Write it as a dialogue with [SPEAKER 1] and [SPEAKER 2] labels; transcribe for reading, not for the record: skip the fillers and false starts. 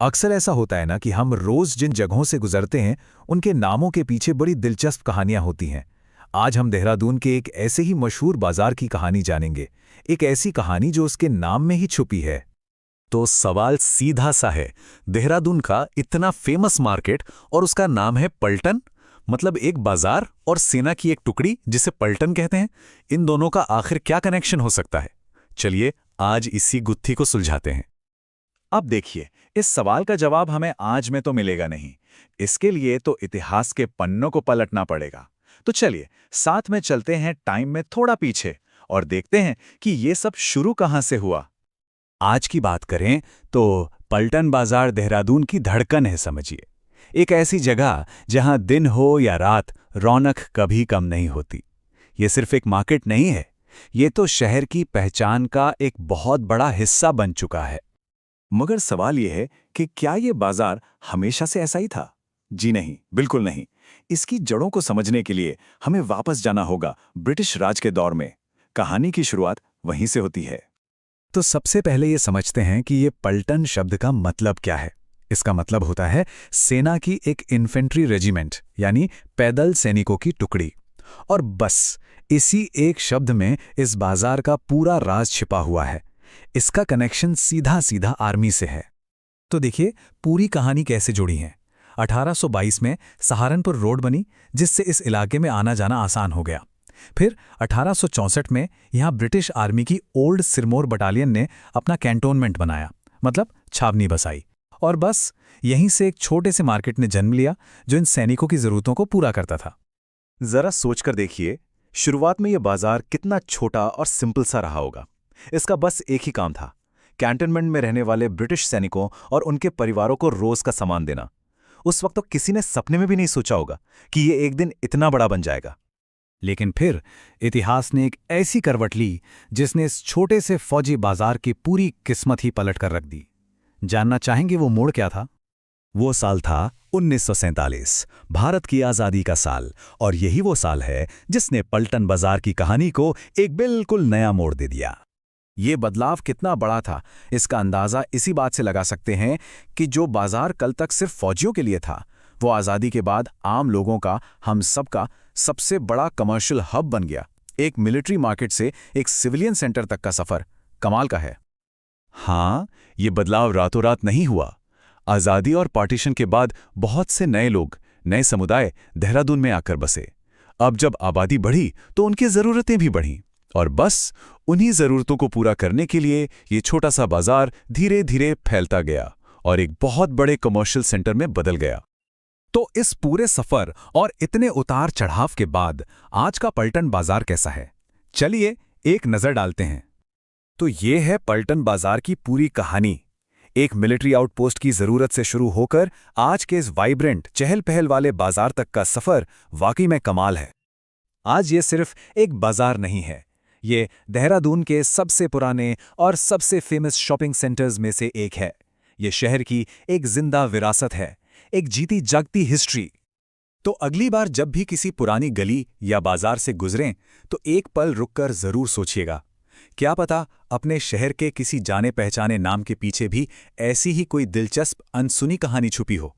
[SPEAKER 1] अक्सर ऐसा होता है ना कि हम रोज जिन जगहों से गुजरते हैं उनके नामों के पीछे बड़ी दिलचस्प कहानियां होती हैं। आज हम देहरादून के एक ऐसे ही मशहूर बाजार की कहानी जानेंगे। एक ऐसी कहानी जो उसके नाम में ही छुपी है।
[SPEAKER 2] तो सवाल सीधा सा है। देहरादून का इतना फेमस मार्केट और उसका नाम है पलटन, मतलब एक बाजार और सेना की एक टुकड़ी जिसे पलटन कहते हैं। इन दोनों का आखिर क्या कनेक्शन हो सकता है? चलिए आज इसी गुत्थी को सुलझाते हैं।
[SPEAKER 3] अब देखिए, इस सवाल का जवाब हमें आज में तो मिलेगा नहीं। इसके लिए तो इतिहास के पन्नों को पलटना पड़ेगा। तो चलिए साथ में चलते हैं टाइम में थोड़ा पीछे और देखते हैं कि ये सब शुरू कहां से हुआ।
[SPEAKER 2] आज की बात करें तो पलटन बाजार देहरादून की धड़कन है, समझिए। एक ऐसी जगह जहां दिन हो या रात रौनक कभी कम नहीं होती। ये सिर्फ एक मार्केट नहीं है, ये तो शहर की पहचान का एक बहुत बड़ा हिस्सा बन चुका है।
[SPEAKER 3] मगर सवाल यह है कि क्या ये बाजार हमेशा से ऐसा ही था? जी नहीं, बिल्कुल नहीं। इसकी जड़ों को समझने के लिए हमें वापस जाना होगा ब्रिटिश राज के दौर में। कहानी की शुरुआत वहीं से होती है।
[SPEAKER 1] तो सबसे पहले ये समझते हैं कि ये पलटन शब्द का मतलब क्या है। इसका मतलब होता है सेना की एक इन्फेंट्री रेजिमेंट, यानी पैदल सैनिकों की टुकड़ी। और बस इसी एक शब्द में इस बाजार का पूरा राज छिपा हुआ है। इसका कनेक्शन सीधा सीधा आर्मी से है। तो देखिए पूरी कहानी कैसे जुड़ी है। 1822 में सहारनपुर रोड बनी, जिससे इस इलाके में आना जाना आसान हो गया। फिर 1864 में यहाँ ब्रिटिश आर्मी की ओल्ड सिरमौर बटालियन ने अपना कैंटोनमेंट बनाया, मतलब छावनी बसाई। और बस यहीं से एक छोटे से मार्केट ने जन्म लिया जो इन सैनिकों की जरूरतों को पूरा करता था।
[SPEAKER 3] जरा सोचकर देखिए, शुरुआत में यह बाजार कितना छोटा और सिंपल सा रहा होगा। इसका बस एक ही काम था, कैंटोनमेंट में रहने वाले ब्रिटिश सैनिकों और उनके परिवारों को रोज का सामान देना। उस वक्त तो किसी ने सपने में भी नहीं सोचा होगा कि ये एक दिन इतना बड़ा बन जाएगा।
[SPEAKER 1] लेकिन फिर इतिहास ने एक ऐसी करवट ली जिसने इस छोटे से फौजी बाजार की पूरी किस्मत ही पलट कर रख दी। जानना चाहेंगे वो मोड़ क्या था?
[SPEAKER 2] वो साल था 1947, भारत की आज़ादी का साल। और यही वो साल है जिसने पलटन बाजार की कहानी को एक बिल्कुल नया मोड़ दे दिया।
[SPEAKER 1] ये बदलाव कितना बड़ा था, इसका अंदाज़ा इसी बात से लगा सकते हैं कि जो बाजार कल तक सिर्फ फौजियों के लिए था, वो आज़ादी के बाद आम लोगों का, हम सबका सबसे बड़ा कमर्शियल हब बन गया। एक मिलिट्री मार्केट से एक सिविलियन सेंटर तक का सफ़र कमाल का है।
[SPEAKER 2] हाँ, ये बदलाव रातों रात नहीं हुआ। आज़ादी और पार्टीशन के बाद बहुत से नए लोग, नए समुदाय देहरादून में आकर बसे। अब जब आबादी बढ़ी तो उनकी ज़रूरतें भी बढ़ीं, और बस उन्हीं ज़रूरतों को पूरा करने के लिए ये छोटा सा बाजार धीरे धीरे फैलता गया और एक बहुत बड़े कमर्शियल सेंटर में बदल गया।
[SPEAKER 1] तो इस पूरे सफ़र और इतने उतार चढ़ाव के बाद आज का पलटन बाजार कैसा है, चलिए एक नज़र डालते हैं। तो ये है पलटन बाजार की पूरी कहानी। एक मिलिट्री आउटपोस्ट की ज़रूरत से शुरू होकर आज के इस वाइब्रेंट चहल पहल वाले बाजार तक का सफ़र वाकई में कमाल है। आज ये सिर्फ एक बाजार नहीं है, ये देहरादून के सबसे पुराने और सबसे फेमस शॉपिंग सेंटर्स में से एक है। ये शहर की एक जिंदा विरासत है, एक जीती जागती हिस्ट्री। तो अगली बार जब भी किसी पुरानी गली या बाजार से गुजरें तो एक पल रुककर जरूर सोचिएगा, क्या पता अपने शहर के किसी जाने पहचाने नाम के पीछे भी ऐसी ही कोई दिलचस्प अनसुनी कहानी छुपी हो।